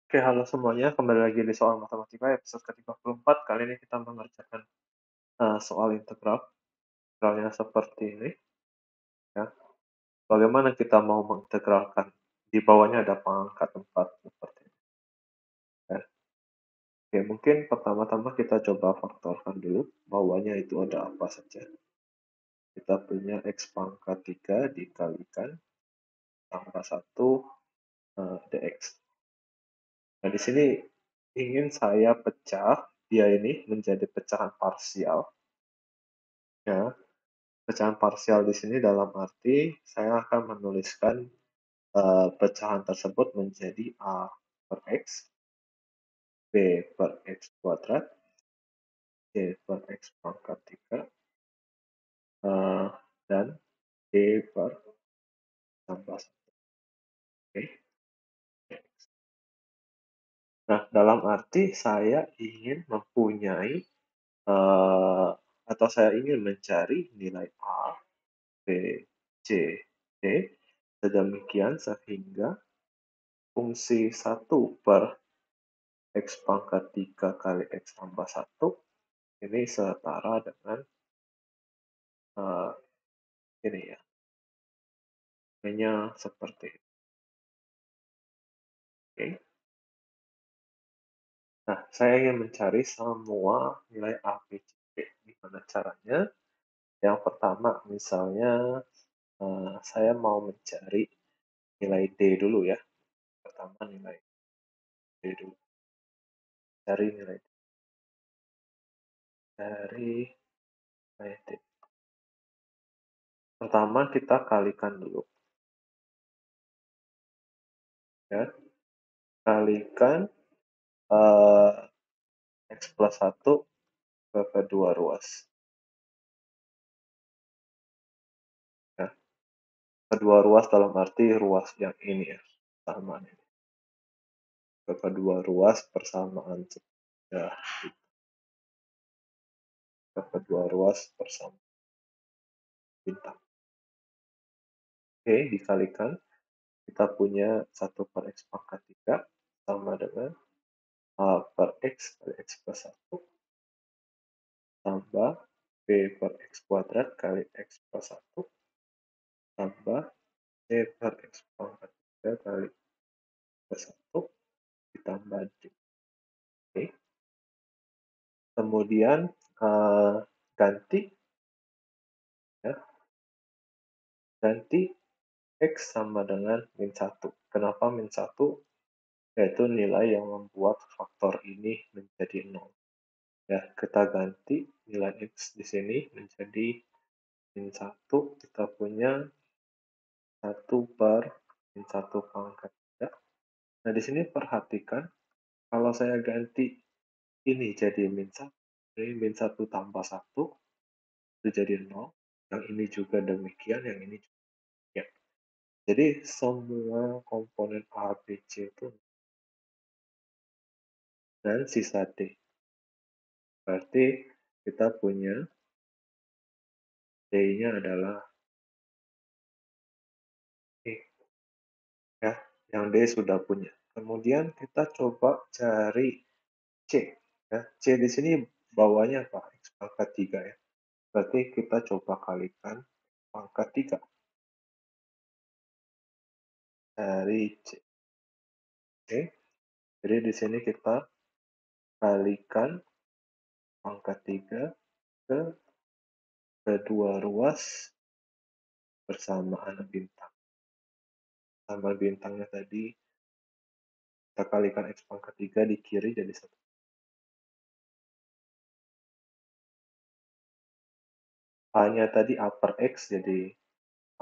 Oke, halo semuanya, kembali lagi di soal matematika episode ke-34. Kali ini kita mengerjakan soal integral. Integralnya seperti ini, ya. Bagaimana kita mau mengintegralkan? Di bawahnya ada pangkat 4 seperti ini. Ya. Oke, mungkin pertama-tama kita coba faktorkan dulu. Bawahnya itu ada apa saja. Kita punya x pangkat 3 dikalikan tambah 1 dx. Nah, di sini ingin saya pecah dia ini menjadi pecahan parsial. Ya, pecahan parsial di sini dalam arti saya akan menuliskan pecahan tersebut menjadi A per X, B per X kuadrat, C per X pangkat 3, dan D per tambah 1. Oke. Nah, dalam arti saya ingin mempunyai atau saya ingin mencari nilai A, B, C, D sedemikian sehingga fungsi 1 per X pangkat 3 kali X tambah 1 ini setara dengan uh, ini ya, hanya seperti ini. Oke. Nah, saya ingin mencari semua nilai A, B, C, D. Gimana caranya? Yang pertama, misalnya saya mau mencari nilai D dulu ya. Pertama nilai D dulu. Cari nilai D. Cari nilai D. Pertama kita kalikan dulu. Ya. Kalikan X plus 1 ke kedua ruas. Ya. Kedua ruas dalam arti ruas yang ini ya. Persamaan ini. Ke kedua ruas persamaan. Ya. Ke kedua ruas persamaan bintang. Oke, dikalikan. Kita punya 1 per X pangkat 3 sama dengan A per X kali X plus 1 tambah B per X kuadrat kali X plus 1 tambah C per X pangkat 3 kali X plus 1 ditambah D. Oke. Kemudian ganti ya, ganti X sama dengan min 1. Kenapa min 1? Yaitu nilai yang membuat faktor ini menjadi 0. Ya, kita ganti nilai X di sini menjadi min 1. Kita punya 1 per min 1 pangkat 3. Nah, di sini perhatikan, kalau saya ganti ini jadi min 1, ini min 1 tambah 1, itu jadi 0. Yang ini juga demikian, yang ini juga demikian. Jadi semua komponen A, B, C itu dan sisa D. Berarti kita punya D-nya adalah E. Ya, yang D sudah punya. Kemudian kita coba cari C. Ya, C di sini bawahnya apa? X pangkat 3 ya. Berarti kita coba kalikan pangkat 3. Cari C. Oke. Jadi di sini kita kalikan pangkat 3 ke kedua ruas bersamaan bintang. Sama bintangnya tadi kita kalikan X pangkat 3 di kiri jadi 1. A-nya tadi A per X jadi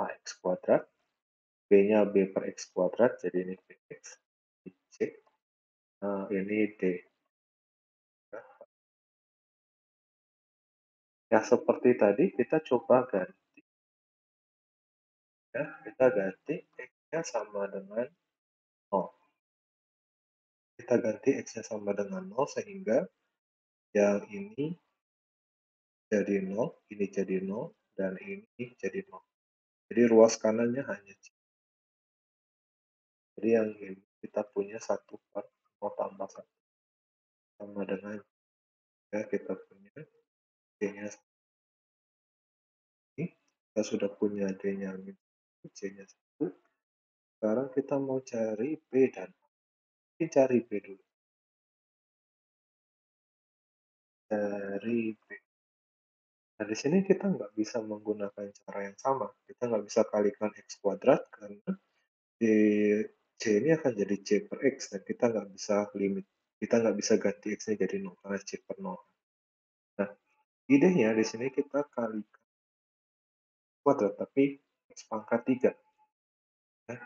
AX kuadrat. B-nya B per X kuadrat jadi ini BX. C. Nah, ini D. Ya, seperti tadi kita coba ganti. Ya, kita ganti X-nya sama dengan 0. Kita ganti X-nya sama dengan 0 sehingga yang ini jadi 0, ini jadi 0, dan ini jadi 0. Jadi ruas kanannya hanya C. Jadi yang ini kita punya 1 per mau tambah 1 sama dengan ya kita punya D-nya ini, kita sudah punya D-nya C-nya 1, sekarang kita mau cari B dan A. Ini cari B dulu, cari B. Nah, di sini kita nggak bisa menggunakan cara yang sama. Kita nggak bisa kalikan X kuadrat karena di C ini akan jadi C per X dan kita nggak bisa limit. Kita nggak bisa ganti X-nya jadi 0 karena C per 0. Nah, idenya di sini kita kalikan kuadrat tapi X pangkat 3. Ya.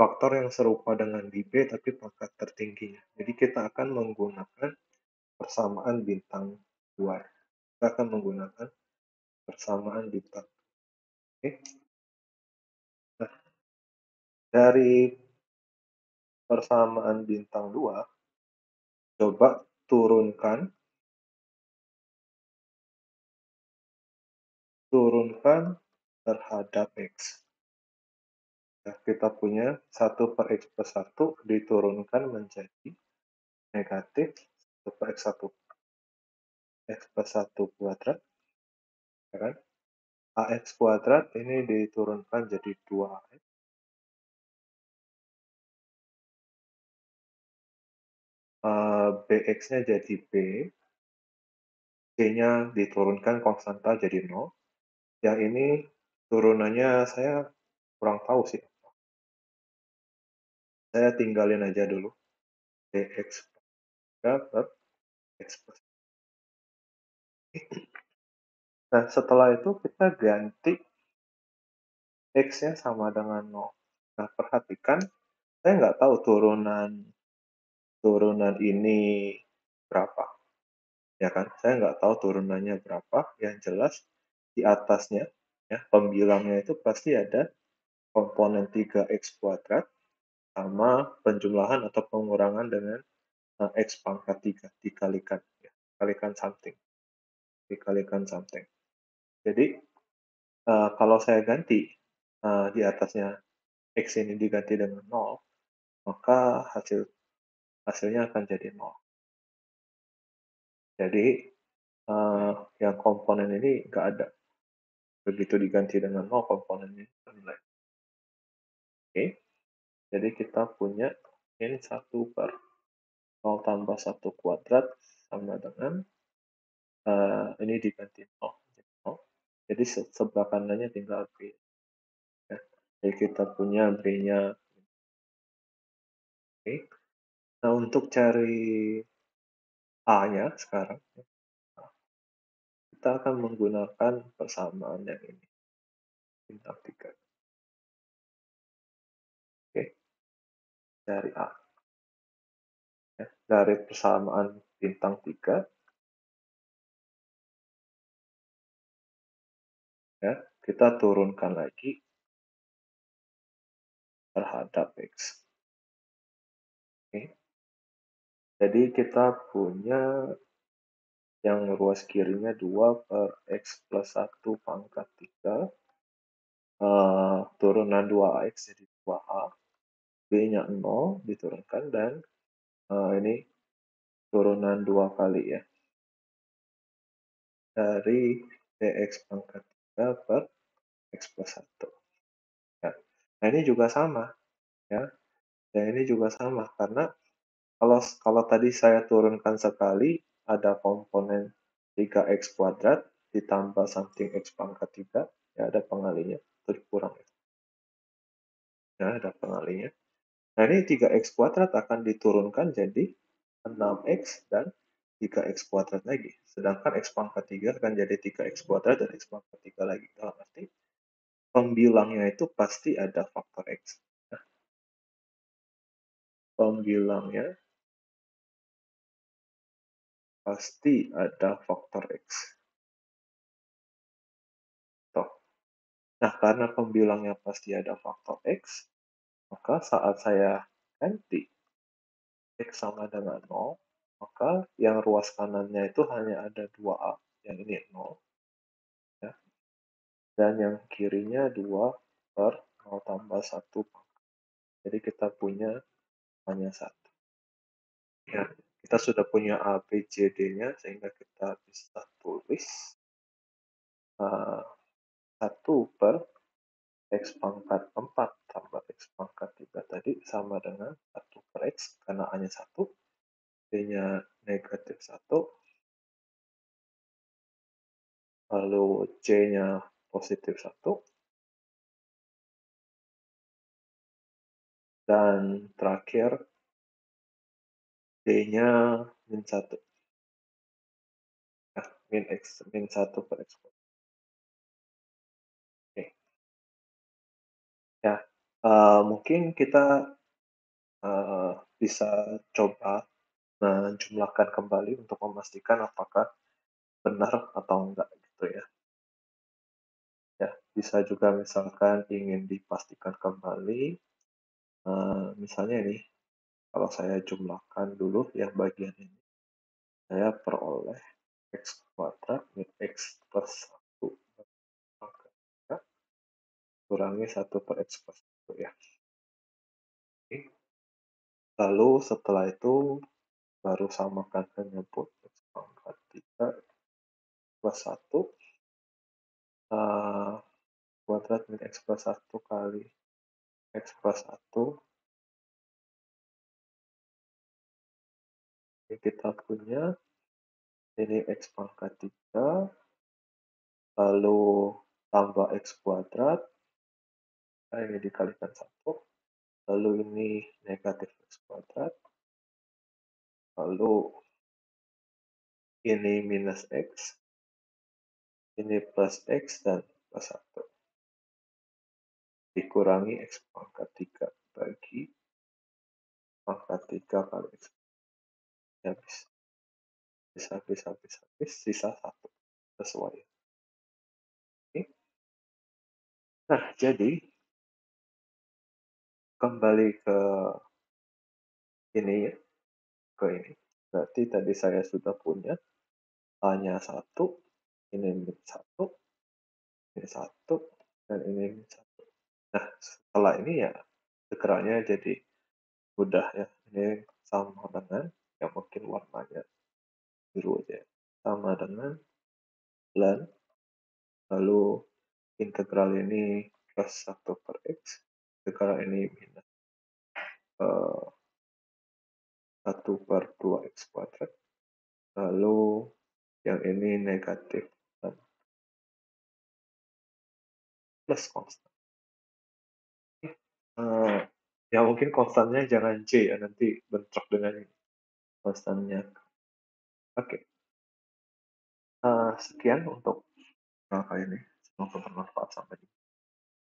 Faktor yang serupa dengan di B tapi pangkat tertingginya. Jadi kita akan menggunakan persamaan bintang 2. Kita akan menggunakan persamaan bintang. Oke. Nah, dari persamaan bintang 2, coba turunkan terhadap X. Nah, kita punya 1 per X plus 1 diturunkan menjadi negatif 1 per X plus 1 kuadrat, ya kan? AX kuadrat ini diturunkan jadi 2AX. BX-nya jadi B, C-nya diturunkan konstanta jadi 0. Yang ini turunannya saya kurang tahu sih. Saya tinggalin aja dulu. DX per X plus. Nah, setelah itu kita ganti X-nya sama dengan 0. Nah, perhatikan, saya nggak tahu turunan ini berapa. Ya kan? Saya nggak tahu turunannya berapa. Yang jelas, di atasnya, ya, pembilangnya itu pasti ada komponen 3X kuadrat sama penjumlahan atau pengurangan dengan X pangkat 3 dikalikan, ya, dikalikan something. Jadi, kalau saya ganti di atasnya X ini diganti dengan 0, maka hasilnya akan jadi 0. Jadi, yang komponen ini nggak ada. Begitu diganti dengan 0, komponennya nilai. Oke, jadi kita punya ini 1 per 0 tambah 1 kuadrat sama dengan ini diganti 0. Jadi sebelah kanannya tinggal B. Ya. Jadi kita punya B-nya. Oke. Nah, untuk cari A-nya sekarang, kita akan menggunakan persamaan yang ini, bintang 3. Oke, dari A. Ya. Dari persamaan bintang 3, ya, kita turunkan lagi terhadap X. Oke. Jadi kita punya yang ruas kirinya 2 per X plus 1 pangkat 3, turunan 2AX jadi 2A, B-nya 0 diturunkan, dan ini turunan 2 kali ya, dari dx pangkat 3 per X plus 1. Ya. Nah, ini juga sama, ya. Dan ini juga sama, karena kalau tadi saya turunkan sekali, ada komponen 3X kuadrat ditambah something X pangkat 3, ya ada pengalinya, itu dikurang. Ya, ada pengalinya. Nah, ini 3X kuadrat akan diturunkan jadi 6X dan 3X kuadrat lagi. Sedangkan X pangkat 3 akan jadi 3X kuadrat dan X pangkat 3 lagi. Dalam arti, pembilangnya itu pasti ada faktor X. Nah, pembilangnya pasti ada faktor X. Toh. Nah, karena pembilangnya pasti ada faktor X, maka saat saya ganti X sama dengan 0, maka yang ruas kanannya itu hanya ada 2A, yang ini 0, ya. Dan yang kirinya 2 per 0 tambah 1. Jadi kita punya hanya 1. Ya, kita sudah punya A, B, C, D-nya sehingga kita bisa tulis 1 per X pangkat 4 tambah X pangkat 3 tadi sama dengan 1 per X, karena A-nya 1, B-nya negatif 1, lalu C-nya positif 1, dan terakhir D-nya min 1. Nah, min 1 per X. Oke. Ya, mungkin kita bisa coba menjumlahkan kembali untuk memastikan apakah benar atau enggak gitu ya. Ya, bisa juga misalkan ingin dipastikan kembali, misalnya ini, kalau saya jumlahkan dulu yang bagian ini, saya peroleh X kuadrat min X plus 1 pangkat 3 kurangi 1 per X plus 1 ya. Oke. Lalu setelah itu baru samakan penyebut X pangkat 3 plus 1 kuadrat min X plus 1 kali X plus 1. Ini kita punya ini X pangkat 3, lalu tambah X kuadrat, nah ini dikalikan 1, lalu ini negatif X kuadrat, lalu ini minus X, ini plus X, dan plus 1. Dikurangi X pangkat 3 bagi pangkat 3 kali X. Habis. Habis, sisa 1. Sesuai. Oke. Nah, jadi kembali ke ini ya, ke ini. Berarti tadi saya sudah punya A-nya 1, ini min 1, ini 1, dan ini min 1. Nah, setelah ini ya integralnya jadi mudah ya. Ini sama dengan, yang mungkin warnanya biru aja, sama dengan ln, lalu integral ini plus 1 per X, integral ini minus 1 per 2X kuadrat, lalu yang ini negatif dan plus konstan. Ya mungkin konstannya jangan C ya, nanti bentrok dengan ini konstannya. Oke. Sekian untuk kali ini. Semoga bermanfaat. Sampai jumpa.